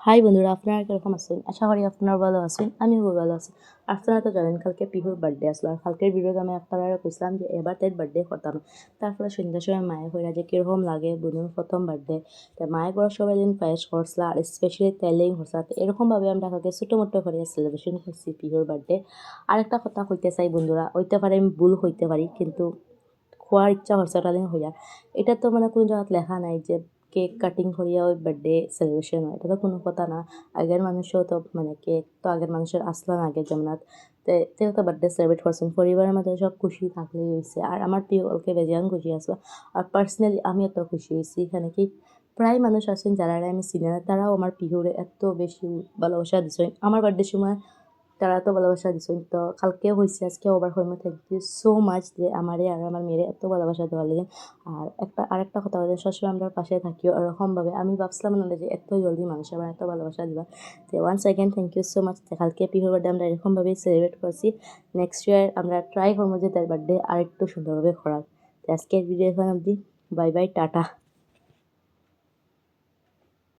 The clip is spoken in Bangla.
হাই বন্ধুরা, আপনারা কিরকম আছেন? আশা করি আপনারা ভালো আছেন। আমিও ভালো আছি। আপনারা তো জানেন কালকে পিহুর বার্থডে আসলো, আর কালকের ভিডিওতে আমি আপনারা কইছিলাম যে এবার তাই বার্থডে করতাম। তারপরে সন্ধ্যার সময় মায়ে কইরা যে কিরকম লাগে বোনের প্রথম বার্থডে। তো মায়ে করে সবাই দিন পায়েস করছিল, আর স্পেশালি তেলেই করছিল। তো এরকমভাবে আমরা কালকে ছোটো মোটো করে সেলিব্রেশন করছি পিহুর বার্থডে। আরেকটা কথা কইতে চাই বন্ধুরা, হইতে পারে আমি ভুল হইতে পারি, কিন্তু খোয়ার ইচ্ছা করছে ওটা দিন হইয়া। এটা তো মানে কোনো জায়গাত লেখা নাই যে কেক কাটিং করিয়া ওই বার্থডে সেলিব্রেশন হয়, এটা তো কোনো কথা না। আগের মানুষও তো মানে কেক তো আগের মানুষের আসলো না আগের জমানাত। তেও তো বার্থডে সেলিব্রেট করছেন, পরিবারের মধ্যে সব খুশি থাকলেই হয়েছে। আর আমার প্রিয় কালকে বেজান খুশি আসলো, আর পার্সোনালি আমি এত খুশি হয়েছি। এখানে কি প্রায় মানুষ আছেন যারা আমি চিনি না, তারাও আমার পিহুরে এত বেশি ভালোবাসা দিছেন। আমার বার্থডের সময় তারা তো ভালোবাসা দিছেন, তো কালকেও হয়েছে, আজকেও ওভার হইমো। থ্যাংক ইউ সো মাচ যে আমারে আর আমার মেয়েরে এত ভালোবাসা দেওয়ার লাগে। আর আরেকটা কথা বলে, সবসময় আমরা পাশে থাকিও এরকমভাবে। আমি ভাবছিলাম না যে এত জলদি মানুষ আমার এত ভালোবাসা দিবা। তো once again thank you so much. কালকে পিহুর বার্থডে আমরা এরকমভাবেই সেলিব্রেট করছি। নেক্সট ইয়ার আমরা ট্রাই করবো যে তার বার্থডে আর একটু সুন্দরভাবে করার। তো আজকের ভিডিও এখন অবধি। Bye bye, tata.